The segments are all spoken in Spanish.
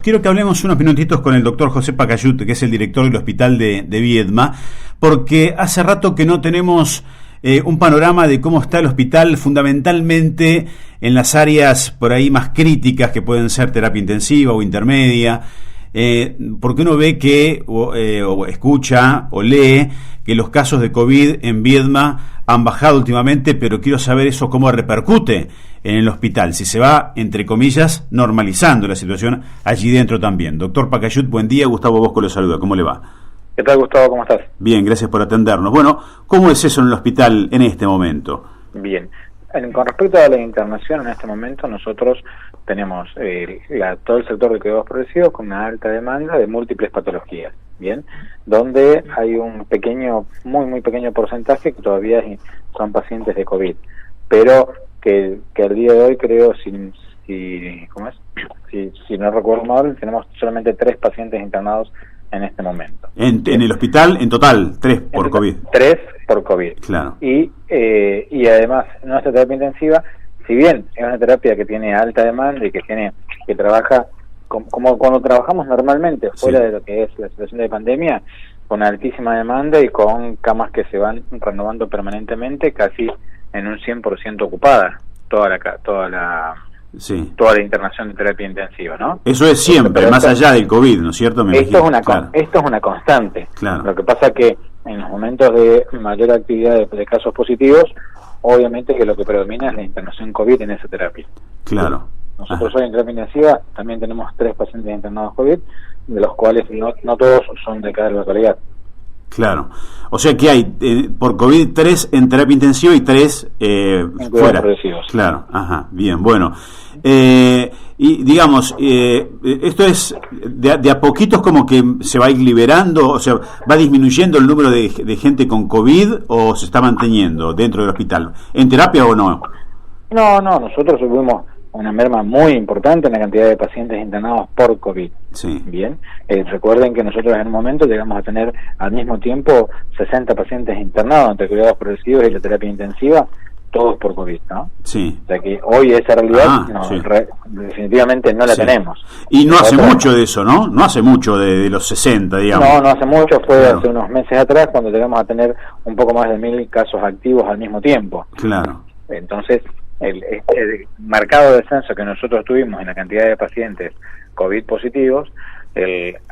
Quiero que hablemos unos minutitos con el doctor José Pacayut, que es el director del hospital de Viedma, porque hace rato que no tenemos un panorama de cómo está el hospital, fundamentalmente en las áreas por ahí más críticas, que pueden ser terapia intensiva o intermedia, porque uno ve que, o escucha o lee, que los casos de COVID en Viedma han bajado últimamente, pero quiero saber eso cómo repercute en el hospital, si se va, entre comillas, normalizando la situación allí dentro también. Doctor Pacayut, buen día, Gustavo Bosco lo saluda, ¿cómo le va? ¿Qué tal, Gustavo? ¿Cómo estás? Bien, gracias por atendernos. Bueno, ¿cómo es eso en el hospital en este momento? Bien. Con respecto a la internación, en este momento nosotros tenemos todo el sector de cuidados progresivos con una alta demanda de múltiples patologías, ¿bien? Donde hay un pequeño, muy pequeño porcentaje que todavía son pacientes de COVID, pero que al día de hoy creo, si no recuerdo mal, tenemos solamente 3 pacientes internados en este momento. En el hospital, en total, 3 por COVID. 3 por COVID. Claro. Y además, nuestra terapia intensiva, si bien es una terapia que tiene alta demanda y que trabaja como cuando trabajamos normalmente, fuera de lo que es la situación de pandemia, con altísima demanda y con camas que se van renovando permanentemente, casi en un 100% ocupada, toda la internación de terapia intensiva, ¿no? Eso es siempre, más allá del COVID, ¿no es cierto? Esto es una constante. Claro. Lo que pasa es que en los momentos de mayor actividad de casos positivos, obviamente que lo que predomina es la internación COVID en esa terapia. Claro. Nosotros hoy en terapia intensiva también tenemos 3 pacientes internados COVID, de los cuales no todos son de cada localidad. Claro. O sea que hay por COVID 3 en terapia intensiva y 3 fuera. Progresivos. Claro. Ajá. Bien. Bueno. Y digamos, esto es de a poquitos como que se va a ir liberando, o sea, va disminuyendo el número de gente con COVID o se está manteniendo dentro del hospital. ¿En terapia o no? No, nosotros tuvimos una merma muy importante en la cantidad de pacientes internados por COVID. Sí. Bien, recuerden que nosotros en un momento llegamos a tener al mismo tiempo 60 pacientes internados entre cuidados progresivos y la terapia intensiva, todos por COVID, ¿no? Sí. O sea que hoy esa realidad definitivamente no la tenemos. Y no hace mucho de eso, ¿no? No hace mucho de los 60, digamos. No hace mucho, fue hace unos meses atrás cuando llegamos a tener un poco más de 1000 casos activos al mismo tiempo. Claro. Entonces, el marcado descenso que nosotros tuvimos en la cantidad de pacientes COVID positivos,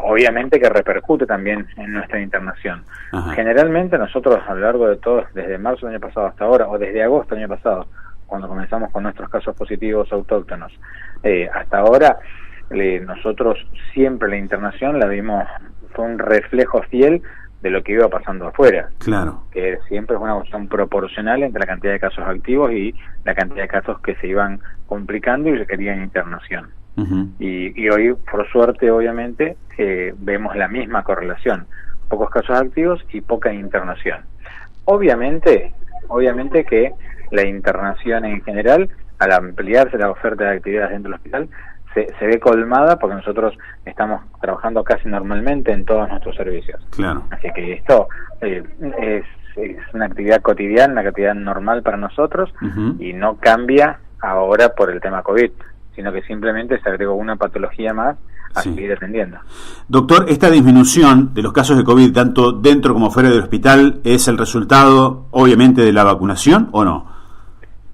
obviamente que repercute también en nuestra internación. Ajá. Generalmente nosotros a lo largo de todo, desde marzo del año pasado hasta ahora, o desde agosto del año pasado, cuando comenzamos con nuestros casos positivos autóctonos, hasta ahora nosotros siempre la internación la vimos, fue un reflejo fiel de lo que iba pasando afuera. Claro. Que siempre es una cuestión proporcional entre la cantidad de casos activos y la cantidad de casos que se iban complicando y requerían internación. Uh-huh. Y hoy, por suerte, obviamente, vemos la misma correlación. Pocos casos activos y poca internación. Obviamente que la internación en general, al ampliarse la oferta de actividades dentro del hospital, se ve colmada porque nosotros estamos trabajando casi normalmente en todos nuestros servicios. Claro. Así que esto es una actividad cotidiana, una actividad normal para nosotros. Uh-huh. Y no cambia ahora por el tema COVID, sino que simplemente se agregó una patología más a seguir atendiendo. Doctor, ¿esta disminución de los casos de COVID, tanto dentro como fuera del hospital, es el resultado, obviamente, de la vacunación o no?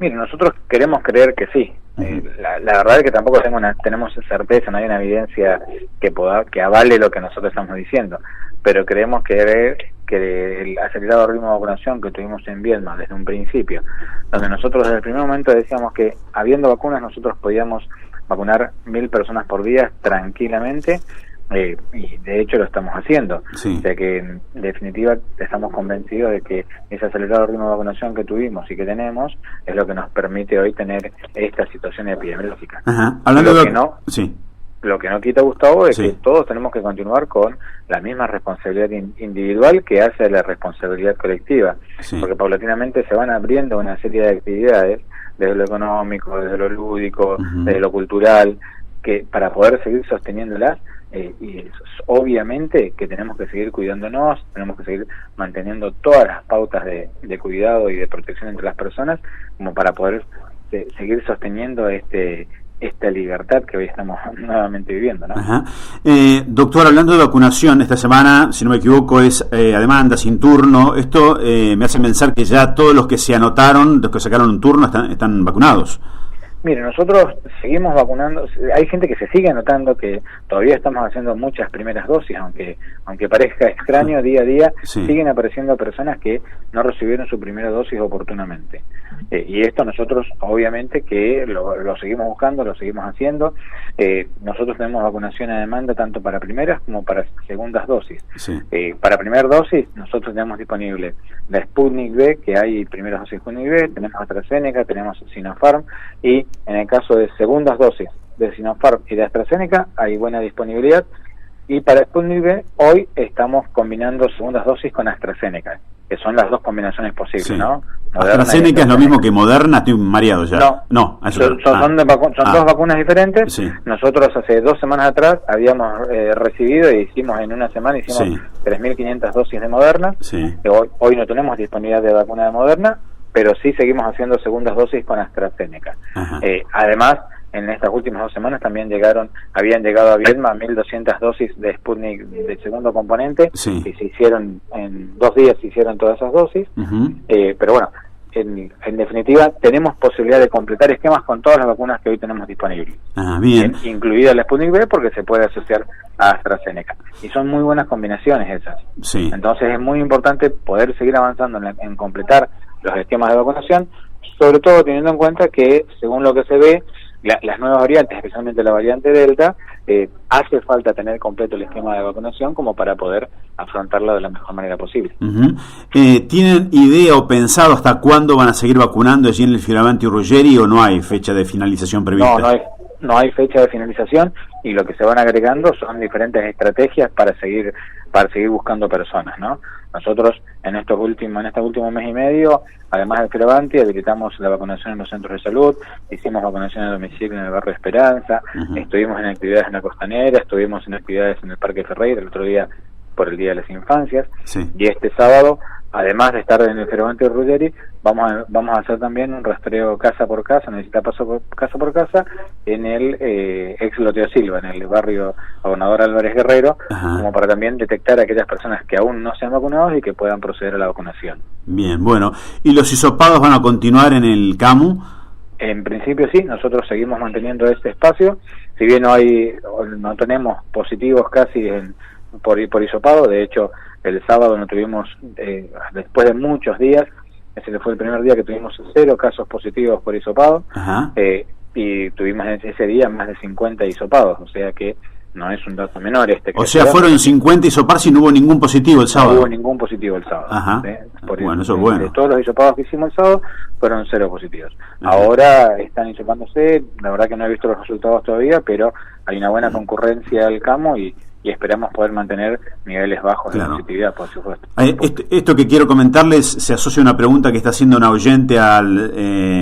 Mire, nosotros queremos creer que sí. Uh-huh. La verdad es que tampoco tenemos certeza, no hay una evidencia que avale lo que nosotros estamos diciendo, pero creemos que el acelerado ritmo de vacunación que tuvimos en Viedma desde un principio, donde nosotros desde el primer momento decíamos que habiendo vacunas nosotros podíamos vacunar 1000 personas por día tranquilamente, y de hecho lo estamos haciendo. Sí. O sea que en definitiva estamos convencidos de que ese acelerado ritmo de vacunación que tuvimos y que tenemos es lo que nos permite hoy tener esta situación epidemiológica. Ajá. Hablando Lo que no quita, Gustavo, es que todos tenemos que continuar con la misma responsabilidad individual que hace la responsabilidad colectiva, porque paulatinamente se van abriendo una serie de actividades desde lo económico, desde lo lúdico, uh-huh, desde lo cultural, que para poder seguir sosteniéndolas, y obviamente que tenemos que seguir cuidándonos, tenemos que seguir manteniendo todas las pautas de cuidado y de protección entre las personas como para poder seguir sosteniendo este esta libertad que hoy estamos nuevamente viviendo, ¿no? Ajá. Doctor, hablando de vacunación, esta semana, si no me equivoco, es a demanda, sin turno. Esto me hace pensar que ya todos los que se anotaron, los que sacaron un turno, están vacunados. Mire, nosotros seguimos vacunando. Hay gente que se sigue anotando, que todavía estamos haciendo muchas primeras dosis, aunque parezca extraño, día a día siguen apareciendo personas que no recibieron su primera dosis oportunamente. Y esto nosotros, obviamente, que lo seguimos buscando, lo seguimos haciendo. Nosotros tenemos vacunación a demanda tanto para primeras como para segundas dosis. Sí. Para primera dosis, nosotros tenemos disponible la Sputnik V, que hay primeras dosis Sputnik V, tenemos AstraZeneca, tenemos Sinopharm, y en el caso de segundas dosis de Sinopharm y de AstraZeneca hay buena disponibilidad. Y para Sputnik V hoy estamos combinando segundas dosis con AstraZeneca, que son las dos combinaciones posibles, sí, ¿no? AstraZeneca es lo mismo que Moderna, estoy mareado ya. No, son dos vacunas diferentes. Sí. Nosotros hace 2 semanas atrás habíamos recibido y hicimos en una semana 3.500 dosis de Moderna. Sí. Hoy no tenemos disponibilidad de vacuna de Moderna, pero sí seguimos haciendo segundas dosis con AstraZeneca. Además, en estas últimas 2 semanas también habían llegado a Viedma 1.200 dosis de Sputnik de segundo componente, y se hicieron en 2 días, se hicieron todas esas dosis. Pero bueno, en definitiva tenemos posibilidad de completar esquemas con todas las vacunas que hoy tenemos disponibles, bien, incluida la Sputnik V, porque se puede asociar a AstraZeneca, y son muy buenas combinaciones esas. Entonces es muy importante poder seguir avanzando en completar los esquemas de vacunación, sobre todo teniendo en cuenta que, según lo que se ve, las nuevas variantes, especialmente la variante Delta, hace falta tener completo el esquema de vacunación como para poder afrontarla de la mejor manera posible. ¿Tienen idea o pensado hasta cuándo van a seguir vacunando allí en el Fioravanti y Ruggeri, o no hay fecha de finalización prevista? No hay fecha de finalización, y lo que se van agregando son diferentes estrategias para seguir buscando personas, ¿no? Nosotros en este último mes y medio, además del Fioravanti, habilitamos la vacunación en los centros de salud, hicimos vacunación a domicilio en el barrio Esperanza, estuvimos en actividades en la Costanera, estuvimos en actividades en el Parque Ferreira el otro día por el Día de las Infancias, y este sábado, además de estar en el Fioravanti de Ruggeri, vamos a hacer también un rastreo casa por casa, casa por casa, en el ex Loteo Silva, en el barrio Gobernador Álvarez Guerrero, como para también detectar a aquellas personas que aún no se han vacunado y que puedan proceder a la vacunación. Bien, bueno. ¿Y los hisopados van a continuar en el CAMU? En principio sí, nosotros seguimos manteniendo este espacio, si bien no tenemos positivos casi por hisopado. De hecho, el sábado no tuvimos, después de muchos días, ese fue el primer día que tuvimos 0 casos positivos por hisopado, y tuvimos ese día más de 50 hisopados, o sea que no es un dato menor O sea, fueron 50 hisopados y no hubo ningún positivo el sábado. No hubo ningún positivo el sábado. Bueno, eso es bueno. De todos los hisopados que hicimos el sábado, fueron 0 positivos. Ahora están hisopándose, la verdad que no he visto los resultados todavía, pero hay una buena concurrencia al CAMO, y esperamos poder mantener niveles bajos de positividad, por supuesto. Esto que quiero comentarles se asocia a una pregunta que está haciendo una oyente al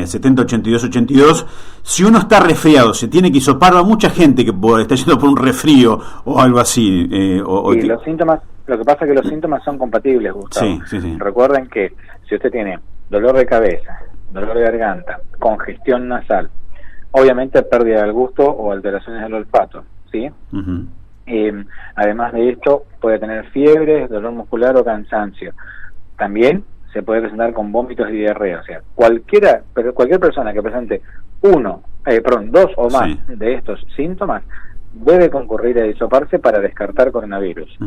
708282. Si uno está resfriado, ¿se tiene que hisopar? A mucha gente que está yendo por un resfrío o algo así. Los síntomas, lo que pasa es que los síntomas son compatibles, Gustavo. Recuerden que si usted tiene dolor de cabeza, dolor de garganta, congestión nasal, obviamente pérdida del gusto o alteraciones del olfato, ¿sí? Además de esto, puede tener fiebre, dolor muscular o cansancio. También se puede presentar con vómitos y diarrea. O sea, cualquier persona que presente 2 o más de estos síntomas debe concurrir a hisoparse para descartar coronavirus.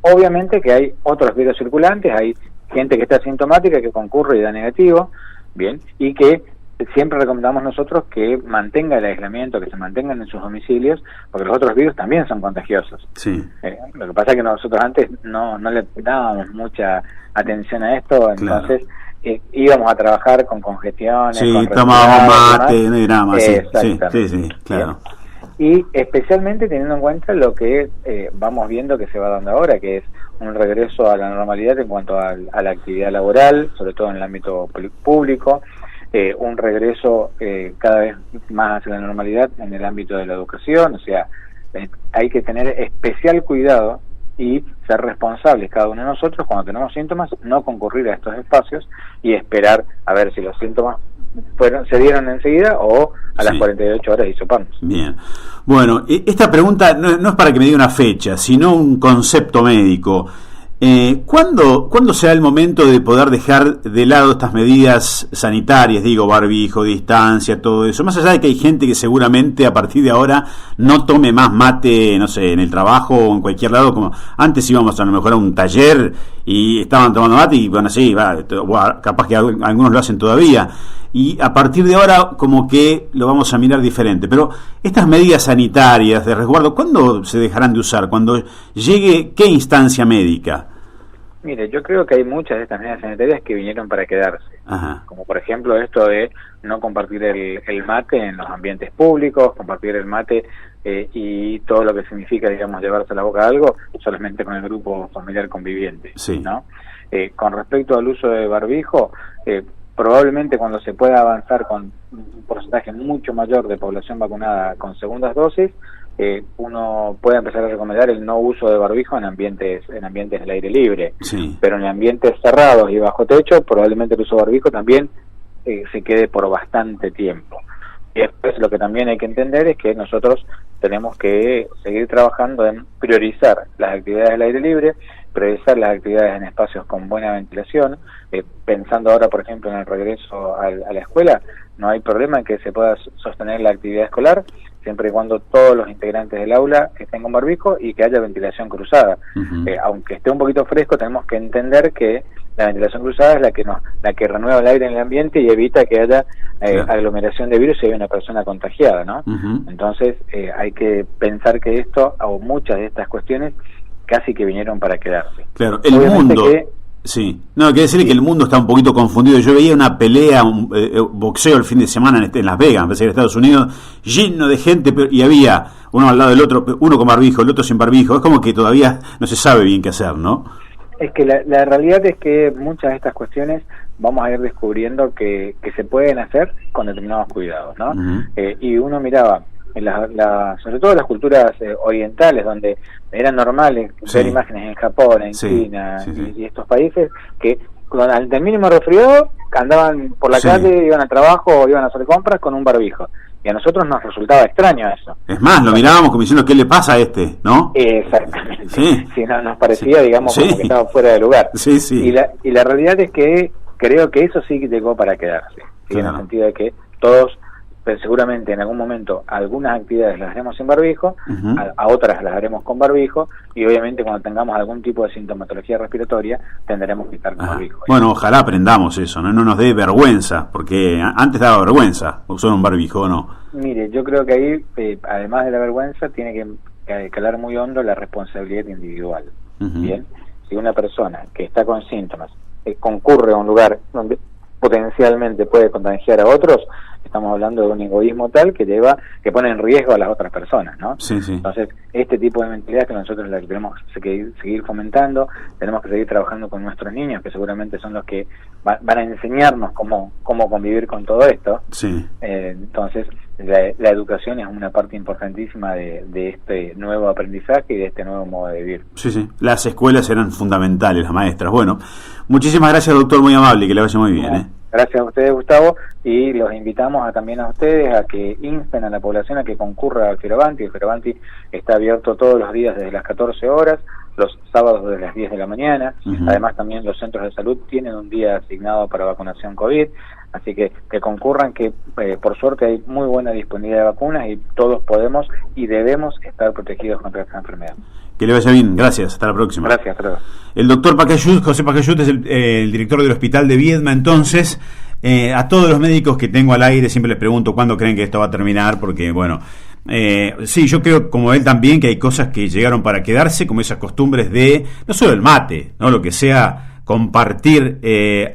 Obviamente que hay otros virus circulantes, hay gente que está asintomática que concurre y da negativo, bien, y que siempre recomendamos nosotros que mantenga el aislamiento, que se mantengan en sus domicilios, porque los otros virus también son contagiosos. Lo que pasa es que nosotros antes no le dábamos mucha atención a esto, entonces íbamos a trabajar con congestiones, tomábamos mate, no hay drama. Claro. Y especialmente teniendo en cuenta lo que vamos viendo que se va dando ahora, que es un regreso a la normalidad en cuanto a la actividad laboral, sobre todo en el ámbito público, un regreso cada vez más hacia la normalidad en el ámbito de la educación. O sea, hay que tener especial cuidado y ser responsables cada uno de nosotros cuando tenemos síntomas, no concurrir a estos espacios y esperar a ver si los síntomas se dieron enseguida o a las 48 horas hisopamos. Bien. Bueno, esta pregunta no es para que me diga una fecha, sino un concepto médico. ¿Cuándo será el momento de poder dejar de lado estas medidas sanitarias, digo, barbijo, distancia, todo eso? Más allá de que hay gente que seguramente a partir de ahora no tome más mate, no sé, en el trabajo o en cualquier lado, como antes íbamos a lo mejor a un taller y estaban tomando mate y bueno, sí, capaz que algunos lo hacen todavía. Y a partir de ahora como que lo vamos a mirar diferente. Pero estas medidas sanitarias de resguardo, ¿cuándo se dejarán de usar? ¿Cuando llegue qué instancia médica? Mire, yo creo que hay muchas de estas medidas sanitarias que vinieron para quedarse. Ajá. Como por ejemplo esto de no compartir el mate en los ambientes públicos, compartir el mate y todo lo que significa, digamos, llevarse a la boca algo solamente con el grupo familiar conviviente, sí, ¿no? Con respecto al uso de barbijo, probablemente cuando se pueda avanzar con un porcentaje mucho mayor de población vacunada con segundas dosis, uno puede empezar a recomendar el no uso de barbijo en ambientes del aire libre, sí, pero en ambientes cerrados y bajo techo probablemente el uso de barbijo también se quede por bastante tiempo. Y después lo que también hay que entender es que nosotros tenemos que seguir trabajando en priorizar las actividades del aire libre, priorizar las actividades en espacios con buena ventilación, pensando ahora por ejemplo en el regreso a la escuela, no hay problema en que se pueda sostener la actividad escolar siempre y cuando todos los integrantes del aula estén con barbijo y que haya ventilación cruzada. Uh-huh. Aunque esté un poquito fresco, tenemos que entender que la ventilación cruzada es la que renueva el aire en el ambiente y evita que haya aglomeración de virus si hay una persona contagiada, ¿no? Uh-huh. Entonces hay que pensar que esto o muchas de estas cuestiones casi que vinieron para quedarse. Claro, el Obviamente mundo... Sí, no, quiere decir que el mundo está un poquito confundido. Yo veía una pelea, un boxeo el fin de semana en Las Vegas, en Estados Unidos, lleno de gente, y había uno al lado del otro, uno con barbijo, el otro sin barbijo. Es como que todavía no se sabe bien qué hacer, ¿no? Es que la realidad es que muchas de estas cuestiones vamos a ir descubriendo que se pueden hacer con determinados cuidados, ¿no? Uh-huh. Y uno miraba, sobre todo en las culturas orientales, donde era normal ver imágenes en Japón, en China y estos países, que al mínimo resfriado andaban por la calle, iban al trabajo o iban a hacer compras con un barbijo. Y a nosotros nos resultaba extraño eso. Es más, lo mirábamos como diciendo, ¿qué le pasa a este? ¿No? Exactamente. Sí. Sí, nos parecía, digamos, como que estaba fuera de lugar. Sí, sí. Y la realidad es que creo que eso sí llegó para quedarse. ¿Sí? Claro. En el sentido de que todos, pero seguramente en algún momento algunas actividades las haremos sin barbijo, uh-huh, a otras las haremos con barbijo, y obviamente cuando tengamos algún tipo de sintomatología respiratoria tendremos que estar con barbijo. Bueno, ojalá aprendamos eso, no nos dé vergüenza, porque antes daba vergüenza usar un barbijo, ¿o no? Mire, yo creo que ahí, además de la vergüenza, tiene que calar muy hondo la responsabilidad individual. Uh-huh. Bien, si una persona que está con síntomas concurre a un lugar donde potencialmente puede contagiar a otros, estamos hablando de un egoísmo tal que pone en riesgo a las otras personas, ¿no? Sí, sí. Entonces, este tipo de mentalidad que nosotros la tenemos que seguir fomentando, tenemos que seguir trabajando con nuestros niños, que seguramente son los que van a enseñarnos cómo convivir con todo esto. Sí. Entonces, la educación es una parte importantísima de este nuevo aprendizaje y de este nuevo modo de vivir. Sí, sí. Las escuelas eran fundamentales, las maestras. Bueno, muchísimas gracias, doctor, muy amable, que le vaya muy bien. Gracias a ustedes, Gustavo, y los invitamos también a ustedes a que insten a la población a que concurra al Fioravanti. El Fioravanti está abierto todos los días desde las 14 horas, los sábados desde las 10 de la mañana. Uh-huh. Además, también los centros de salud tienen un día asignado para vacunación COVID, así que concurran, que por suerte hay muy buena disponibilidad de vacunas y todos podemos y debemos estar protegidos contra esta enfermedad. Que le vaya bien, gracias, hasta la próxima. Gracias, hasta luego. El doctor Pacayut, José Pacayut, es el director del Hospital de Viedma. Entonces, a todos los médicos que tengo al aire siempre les pregunto cuándo creen que esto va a terminar, porque bueno, sí, yo creo como él también que hay cosas que llegaron para quedarse, como esas costumbres de, no solo el mate, no, lo que sea compartir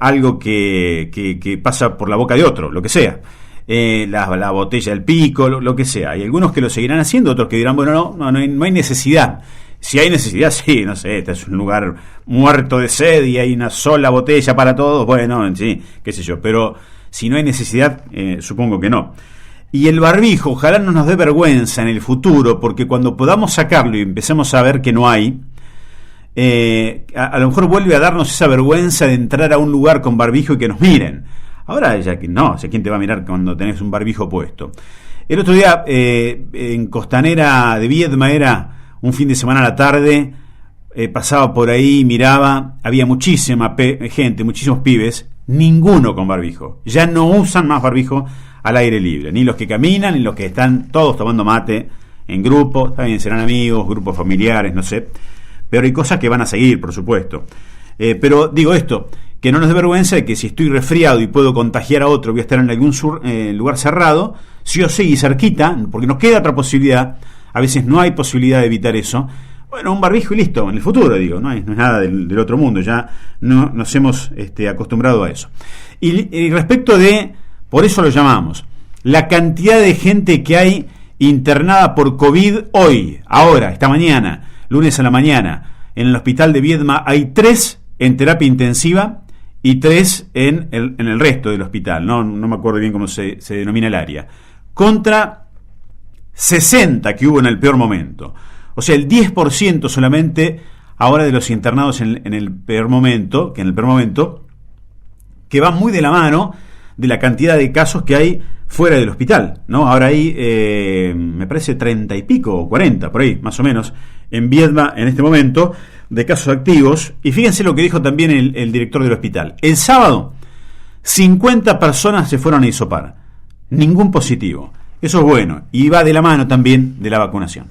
algo que pasa por la boca de otro, lo que sea. La botella del pico, lo que sea. Hay algunos que lo seguirán haciendo, otros que dirán, bueno, no hay necesidad. Si hay necesidad, sí, no sé, este es un lugar muerto de sed y hay una sola botella para todos, bueno, sí, qué sé yo, pero si no hay necesidad, supongo que no. Y el barbijo, ojalá no nos dé vergüenza en el futuro, porque cuando podamos sacarlo y empecemos a ver que no hay, a lo mejor vuelve a darnos esa vergüenza de entrar a un lugar con barbijo y que nos miren. Ahora ya que no, sé quién te va a mirar cuando tenés un barbijo puesto. El otro día en Costanera de Viedma era un fin de semana a la tarde, pasaba por ahí, miraba, había muchísima gente, muchísimos pibes, ninguno con barbijo. Ya no usan más barbijo al aire libre, ni los que caminan, ni los que están todos tomando mate en grupo, también serán amigos, grupos familiares, no sé. Pero hay cosas que van a seguir, por supuesto. Pero digo esto, que no nos dé vergüenza de que si estoy resfriado y puedo contagiar a otro, voy a estar en algún lugar cerrado, sí o sí, y cerquita, porque nos queda otra posibilidad, a veces no hay posibilidad de evitar eso. Bueno, un barbijo y listo, en el futuro, digo, no es nada del otro mundo, ya no nos hemos acostumbrado a eso. Y respecto de, por eso lo llamamos, la cantidad de gente que hay internada por COVID hoy, ahora, esta mañana, lunes a la mañana, en el hospital de Viedma hay 3 en terapia intensiva y 3 en el resto del hospital, no me acuerdo bien cómo se denomina el área, contra 60 que hubo en el peor momento. O sea, el 10% solamente ahora de los internados en el peor momento, que va muy de la mano de la cantidad de casos que hay fuera del hospital, ¿no? Ahora hay, me parece, 30 y pico, o 40, por ahí, más o menos, en Viedma en este momento, de casos activos. Y fíjense lo que dijo también el director del hospital. El sábado, 50 personas se fueron a hisopar. Ningún positivo. Eso es bueno. Y va de la mano también de la vacunación.